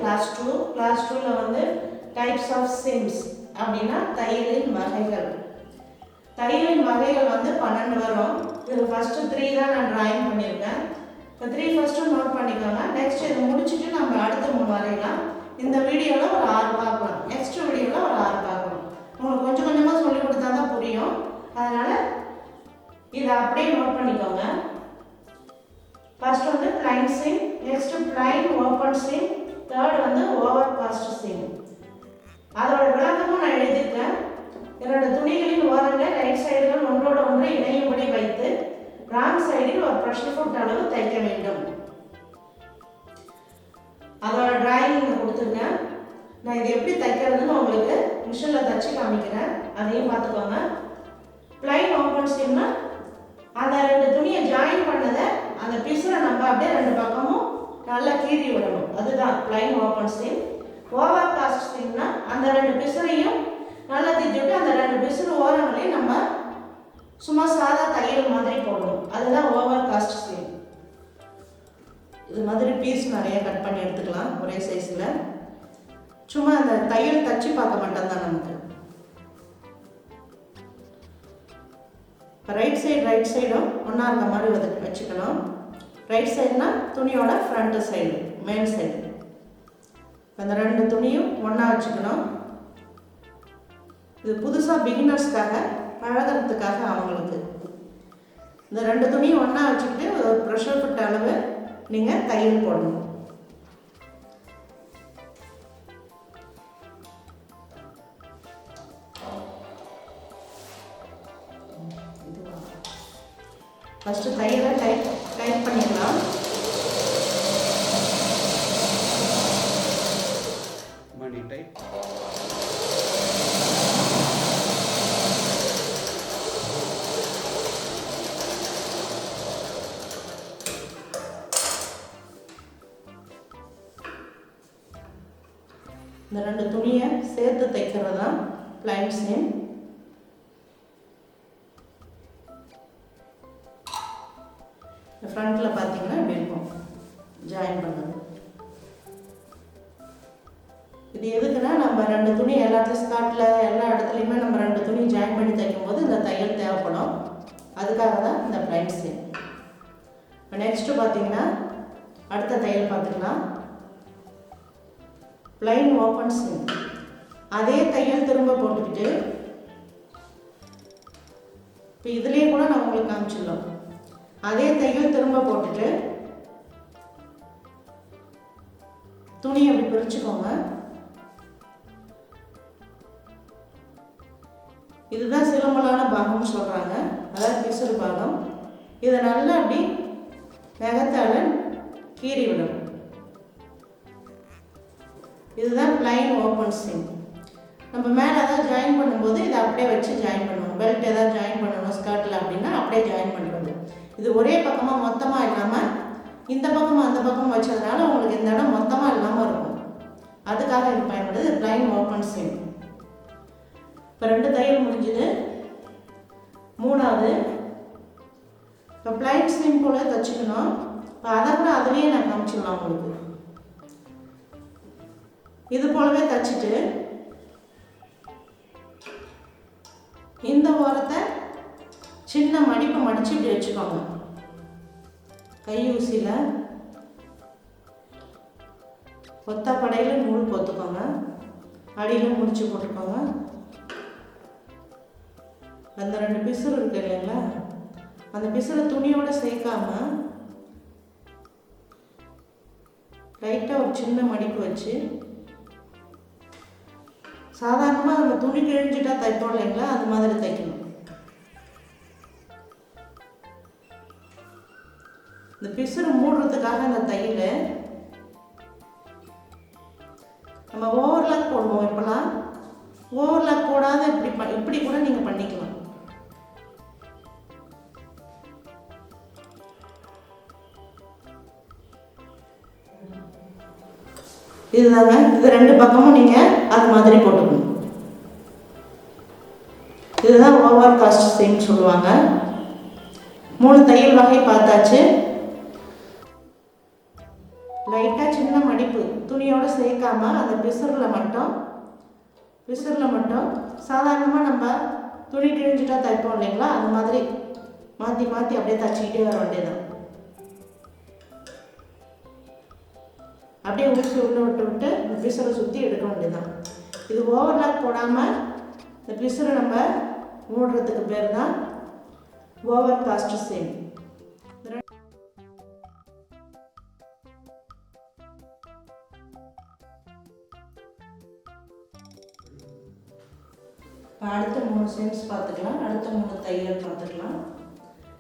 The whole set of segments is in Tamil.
கிளாஸ் 2. கிளாஸ் 2ல வந்து டைப்ஸ் ஆஃப் சிம்ஸ் அப்படின்னா தையலின் வகைகள். தையலின் வகைகள் வந்து 12 வரும். இதில் ஃபஸ்ட்டு 3 தான் நான் ட்ராயிங் பண்ணியிருக்கேன். இப்போ 3 ஃபஸ்ட்டு நோட் பண்ணிக்கோங்க. நெக்ஸ்ட் இதை முடிச்சுட்டு நம்ம அடுத்த 3 வரையலாம். இந்த வீடியோவில் ஒரு 6 பார்க்கலாம், நெக்ஸ்ட் வீடியோவில் ஒரு 6 பார்க்கலாம். உங்களுக்கு கொஞ்சம் கொஞ்சமாக சொல்லி கொடுத்தா தான் புரியும். அதனால் இதை அப்படியே நோட் பண்ணிக்கோங்க. ஃபர்ஸ்ட் வந்து plain seam, next plain open seam, third வந்து ஓவர் காஸ்ட் சீம். அதோட விளக்கமும் நான் எழுதியிருக்கேன். என்னோட துணிகளின் ஓரங்கள் ரைட் சைடுகள் ஒன்றோட ஒன்று இணையும்படி வைத்து ராங் சைடில் ஒரு ப்ரெஷர் ஃபுட் அளவு தைக்க வேண்டும். அதோட டிராயிங் இங்கே கொடுத்துருக்கேன். நான் இது எப்படி தைக்கிறதுன்னு உங்களுக்கு மிஷினில் தைச்சி காமிக்கிறேன், அதையும் பார்த்துக்கோங்க. பிளைன் ஓப்பன் சீம்னா அந்த 2 துணியை ஜாயின் பண்ணதை அந்த பிசுரை நம்ம அப்படியே 2 பக்கமும் நல்லா கீறி விடணும். அதுதான் plain open seam. Overcast சீம்னா அந்த 2 பிசுரையும் நல்லா தைச்சுட்டு அந்த 2 பிசுறு ஓரங்களையும் நம்ம சும்மா சாதா தையல் மாதிரி போடணும். அதுதான் ஓவர் காஸ்ட் சீம். இது மாதிரி பீஸ் நிறைய கட் பண்ணி எடுத்துக்கலாம் ஒரே சைஸில். சும்மா அந்த தையல் தச்சு பார்க்க மட்டும்தான் நமக்கு. ரைட் சைடும் ஒன்றா இருக்க மாதிரி வச்சுக்கணும். ரைட் சைடுனா துணியோட ஃப்ரண்ட் சைடு, மேல் சைடு. அந்த 2 துணியும் ஒன்றா வச்சுக்கணும். இது புதுசாக பிகினர்ஸ்க்காக பழகிறதுக்காக அவங்களுக்கு. இந்த 2 துணியும் ஒன்றா வச்சுக்கிட்டு ஒரு ப்ரெஷர் ஃபிட் அளவு நீங்கள் தையல் போடணும். ஃபஸ்ட்டு தையலை டைட் பண்ணிடலாம். இந்த 2 துணியை சேர்த்து தைக்கிறது தான் பிளைன் சீம். ஃப்ரண்ட்டில் பார்த்தீங்கன்னா இப்படி இருக்கும் ஜாயின் பண்ணுறது. இது எதுக்குன்னா நம்ம 2 துணி எல்லாத்தையும் ஸ்கார்ட்டில் எல்லா இடத்துலையுமே நம்ம 2 துணி ஜாயின் பண்ணி தைக்கும் போது இந்த தையல் தேவைப்படும். அதுக்காக தான் இந்த பிளைன் சீம். இப்போ நெக்ஸ்ட்டு பார்த்தீங்கன்னா அடுத்த தையல் பார்த்துக்கலாம். Plain open seam. அதே தையல் திரும்ப போட்டுக்கிட்டு இப்போ இதுலேயே கூட நான் உங்களுக்கு காமிச்சிடலாம். அதே தையல் திரும்ப போட்டுட்டு துணியை அப்படி பிரிச்சுக்கோங்க. இதுதான் சிலம்பலான பாகம்னு சொல்கிறாங்க, அதாவது பிசுறு பாகம். இதை நல்லா அப்படி நகத்தால கீறி விடணும். இதுதான் பிளைன் ஓப்பன் சீம். நம்ம மேலே ஏதாவது ஜாயின் பண்ணும்போது இதை அப்படியே வச்சு ஜாயின் பண்ணுவோம். பெல்ட் ஏதாவது ஜாயின் பண்ணணும் ஸ்கர்ட்டில் அப்படின்னா அப்படியே ஜாயின் பண்ணுறது. இது ஒரே பக்கமாக மொத்தமாக இல்லாமல் இந்த பக்கமும் அந்த பக்கமும் வச்சதுனால உங்களுக்கு இந்த இடம் மொத்தமாக இல்லாமல் இருக்கும். அதுக்காக இது பயன்படுது பிளைன் ஓப்பன் சீம். இப்போ 2 தையல் முடிஞ்சுது. 3வது இப்போ பிளைன் சீம் போல தைச்சிக்கணும். இப்போ அதை கூட அதுலேயே நான் காமிச்சிடலாம் உங்களுக்கு. இது போலவே தைச்சிட்டு இந்த ஓரத்தை சின்ன மடிப்பு மடித்து இப்படி வச்சுக்கோங்க. கை ஊசியில் ஒத்தப்படையில் நூல் போத்துக்கோங்க. அடியில் முடிச்சு போட்டுக்கோங்க. அந்த 2 பிசுறு இருக்கு இல்லைங்களா, அந்த பிசுறு துணியோடு சேர்க்காம லைட்டாக ஒரு சின்ன மடிப்பு வச்சு சாதாரணமாக நம்ம துணி கிழிஞ்சிட்டா தைப்போம் இல்லைங்களா, அது மாதிரி தைக்கணும். இந்த பிசுறு மூடுறதுக்காக அந்த தையல் நம்ம ஓவர்லாக் போடுவோம். இப்போலாம் ஓவர்லாக் போடாத இப்படி கூட நீங்கள் பண்ணிக்கலாம். இதுதாங்க. இது 2 பக்கமும் நீங்கள் அது மாதிரி போட்டுக்கணும். இதுதான் ஓவர் காஸ்ட் சீம் சொல்லுவாங்க. 3 தையல் வகை பார்த்தாச்சு. லைட்டாக சின்ன மடிப்பு துணியோடு சேர்க்காமல் அந்த பிசுறில் மட்டும் சாதாரணமாக நம்ம துணி கிழிஞ்சிட்டா தைப்போம் இல்லைங்களா, அந்த மாதிரி மாற்றி மாற்றி அப்படியே தைச்சிக்கிட்டே வர வேண்டியதான். அப்படியே ஊசி உள்ளே விட்டு இந்த பிசுரை சுற்றி எடுக்க வேண்டியதான். இது ஓவர்லாக் போடாமல் இந்த பிசுரை நம்ம மூடுறதுக்கு பேர் தான் ஓவர் காஸ்ட் சீம். அடுத்த 3 சீம்ஸ் பார்த்துக்கலாம். அடுத்த 3 தையல் பார்த்துக்கலாம்.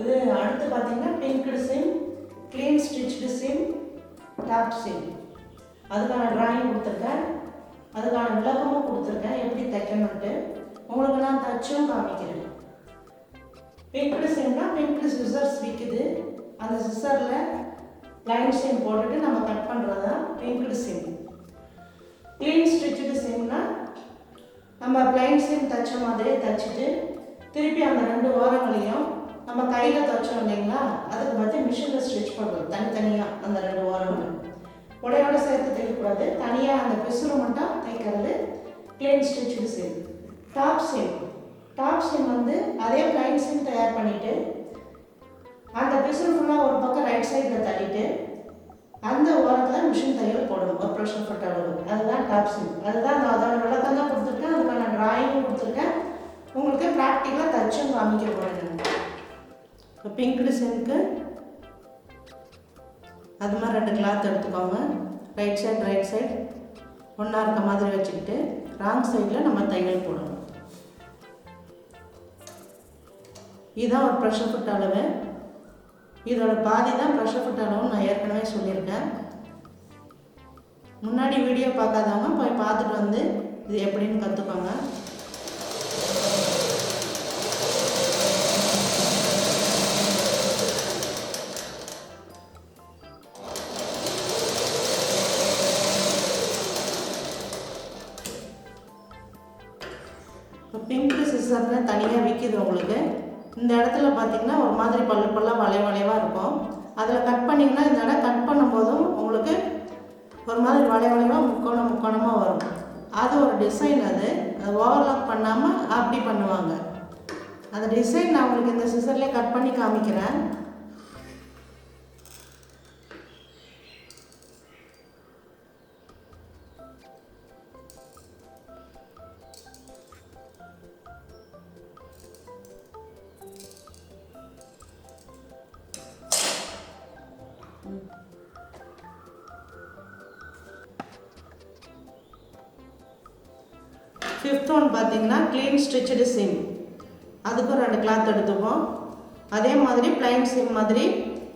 இது அடுத்து பார்த்தீங்கன்னா pinked seam, clean stitched seam, top seam. அதுக்கான ட்ராயிங் கொடுத்துருக்கேன், அதுக்கான விளக்கமும் கொடுத்துருக்கேன் எப்படி தைக்கணும்ட்டு. உங்களுக்கு நான் தச்சும் காமிக்கிறேன். பிங்க்டு சீம்னா பிங்க்டு சிசர்ஸ் விற்குது, அந்த சிசரில் லைன் சீம் போட்டுட்டு நம்ம கட் பண்ணுறது தான் பிங்க்டு சீம். க்ளீன் ஸ்டிச்டு சீம்னா நம்ம பிளைன் சீம் தைச்ச மாதிரியே தைச்சிட்டு திருப்பி அந்த 2 ஓரங்களையும் நம்ம கையில் தைச்சோம் இல்லைங்களா, அதுக்கு பார்த்து மிஷினில் ஸ்டிச் பண்ணுறோம் தனித்தனியாக. அந்த 2 ஓரங்களும் உடையோட சேர்த்து தைக்கக்கூடாது, தனியாக அந்த பிசுறு மட்டும் தைக்கிறது plain stitched seam. Top seam வந்து அதே பிளைன் சீம் தயார் பண்ணிவிட்டு அந்த பிசுறு ஃபுல்லாக ஒரு பக்கம் ரைட் சைடில் தள்ளிட்டு அந்த ஓரத்தில் மிஷின் தையல் போடணும் ஒரு ப்ரெஷர் ஃபிட் அளவு. அதுதான் டாப் சீம். அதுதான் அதோட விளக்கம் தான் கொடுத்துருக்கேன், அதுக்கான ட்ராயிங்கும் கொடுத்துருக்கேன். உங்களுக்கு ப்ராக்டிக்கலாக தச்சும் காமிக்க போகிறேன். இப்போ பிங்க்டு சீமுக்கு அது மாதிரி 2 கிளாத் எடுத்துக்கோங்க. ரைட் சைடு ஒன்றா இருக்க மாதிரி வச்சுக்கிட்டு ராங் சைடில் நம்ம தையல் போடணும். இதுதான் ஒரு ப்ரெஷர் ஃபிட் அளவு. இதோட பாதி தான் ப்ரெஷர் ஃபிட் அளவுன்னு நான் ஏற்கனவே சொல்லியிருக்கேன். முன்னாடி வீடியோ பார்க்காதவங்க போய் பார்த்துட்டு வந்து இது எப்படின்னு கற்றுக்கோங்க. இப்போ பிங்க் சிசர்னு தனியாக விற்கிது உங்களுக்கு. இந்த இடத்துல பார்த்தீங்கன்னா ஒரு மாதிரி பல்லாக வளைவாக இருக்கும். அதில் கட் பண்ணிங்கன்னா இந்த இடம் கட் பண்ணும்போதும் உங்களுக்கு ஒரு மாதிரி வளைவாக முக்கோணமாக வரும். அது ஒரு டிசைன். அது ஓவர்லாக் பண்ணாமல் அப்படி பண்ணுவாங்க. அந்த டிசைன் நான் உங்களுக்கு இந்த சிசர்லேயே கட் பண்ணி காமிக்கிறேன். ஃபிஃப்த் ஒன் பார்த்தீங்கன்னா க்ளீன் ஸ்டிச்சடு சீம். அதுக்கும் 2 கிளாத் எடுத்துப்போம். அதே மாதிரி பிளைன் சீம் மாதிரி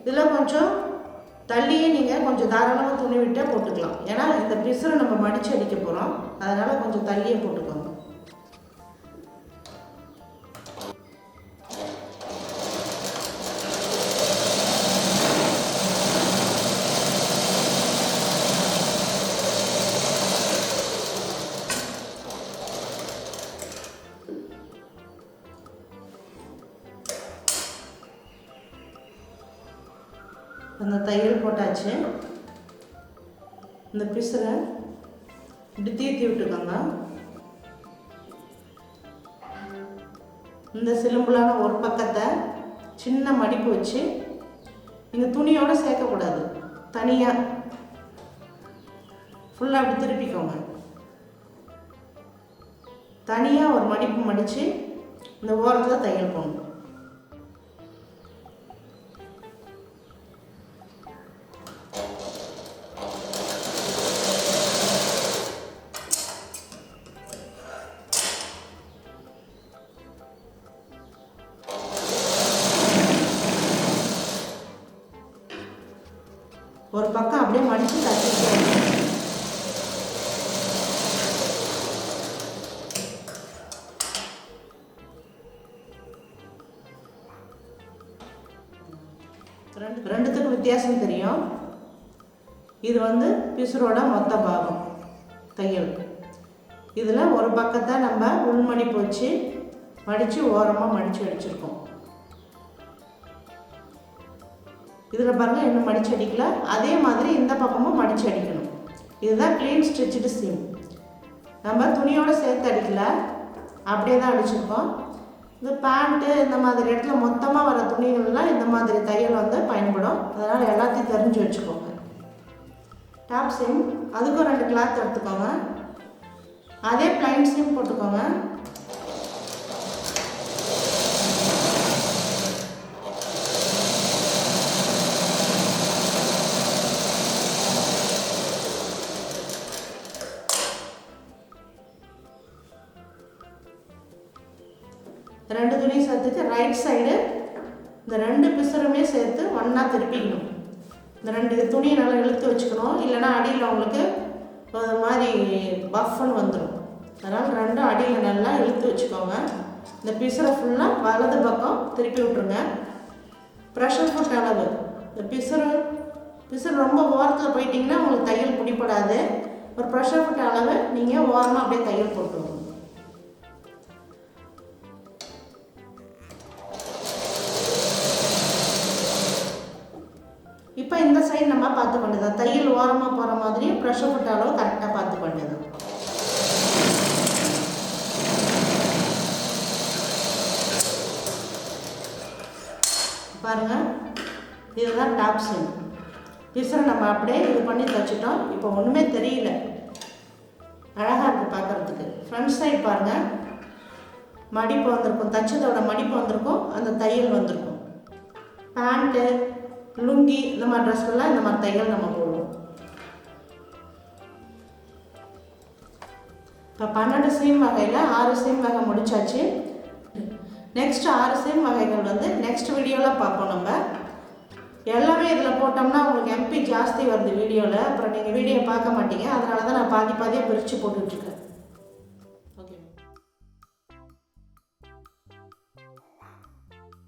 இதில் கொஞ்சம் தள்ளியே நீங்கள் கொஞ்சம் தாராளமாக துணி விட்டே போட்டுக்கலாம். ஏன்னா இந்த பிசுரை நம்ம மடித்து அடிக்க போகிறோம், அதனால் கொஞ்சம் தள்ளியே போட்டுக்கோங்க. அந்த தையல் போட்டாச்சு. இந்த பிசுரை இப்படி தீர்த்தி விட்டுக்கோங்க. இந்த சிலும்புலான ஒரு பக்கத்தை சின்ன மடிப்பு வச்சு நீங்கள் துணியோடு சேர்க்கக்கூடாது, தனியாக ஃபுல்லாக அப்படி திருப்பிக்கோங்க. தனியாக ஒரு மடிப்பு மடித்து இந்த ஓரத்தில் தையல் போடணும். ஒரு பக்கம் அப்படியே மடித்து தட்டிட்டு ரெண்டுத்துக்கும் வித்தியாசம் தெரியும். இது வந்து பிசுரோட மொத்த பாகம் தையல். இதில் ஒரு பக்கத்தை நம்ம உள்மடிப்பு வச்சு மடித்து ஓரமாக மடித்து அடிச்சிருக்கோம். இதில் பாருங்கள் இன்னும் மடித்து அடிக்கல. அதே மாதிரி இந்த பக்கமும் மடித்து அடிக்கணும். இதுதான் க்ளீன் ஸ்டிச்சுடு சீம். நம்ம துணியோடு சேர்த்து அடிக்கல, அப்படியே தான் அடிச்சிருக்கோம். இந்த பேண்ட்டு இந்த மாதிரி இடத்துல மொத்தமாக வர துணிகள்லாம் இந்த மாதிரி தையல் வந்து பயன்படும். அதனால் எல்லாத்தையும் தெரிஞ்சு வச்சுக்கோங்க. டாப் சீம் அதுக்கும் 2 கிளாத் எடுத்துக்கோங்க. அதே பிளைன் சீம் போட்டுக்கோங்க. ரெண்டு துணியும் சேர்த்துட்டு ரைட் சைடு இந்த 2 பிசருமே சேர்த்து ஒன்றா திருப்பிக்கணும். இந்த 2 துணியை நல்லா இழுத்து வச்சுக்கணும், இல்லைனா அடியில் உங்களுக்கு ஒரு மாதிரி பஃப்னு வந்துடும். அதனால் 2 அடியில் நல்லா இழுத்து வச்சுக்கோங்க. இந்த பிசரை ஃபுல்லாக வலது பக்கம் திருப்பி விட்ருங்க. ப்ரெஷர் ஃபுட் அளவு இந்த பிசர் ரொம்ப ஓரத்தில் போயிட்டிங்கன்னா உங்களுக்கு தையல் பிடிப்படாது. ஒரு ப்ரெஷர் ஃபுட் அளவு நீங்கள் ஓரமாக அப்படியே தையல் போட்டுருவோம். இப்போ இந்த சைடு நம்ம பார்த்து பண்ணுது தையல் ஓரமாக போகிற மாதிரி ப்ரெஷர் ஃபுட் அளவு கரெக்டாக பார்த்து பண்ணுது. பாருங்கள், இதுதான் டாப் சீம். பிசரை நம்ம அப்படியே இது பண்ணி தைச்சிட்டோம். இப்போ ஒன்றுமே தெரியல, அழகாக இருக்குது பார்க்குறதுக்கு. ஃப்ரண்ட் சைடு பாருங்கள், மடிப்பு வந்திருக்கும், தைச்சதோட மடிப்பு வந்திருக்கும், அந்த தையல் வந்திருக்கும். பேண்ட்டு லுங்கி இந்த மாதிரி ட்ரெஸ்லாம் இந்த மாதிரி தையல் நம்ம போடுவோம். இப்போ 12 சீம் வகையில் 6 சீம் வகை முடிச்சாச்சு. நெக்ஸ்ட் 6 சீம் வகைகள் வந்து நெக்ஸ்ட் வீடியோவில் பார்ப்போம். நம்ம எல்லாமே இதில் போட்டோம்னா உங்களுக்கு MP ஜாஸ்தி வருது வீடியோவில், அப்புறம் நீங்கள் வீடியோ பார்க்க மாட்டீங்க. அதனால தான் நான் பாதியாக பிரித்து போட்டுட்ருக்கேன்.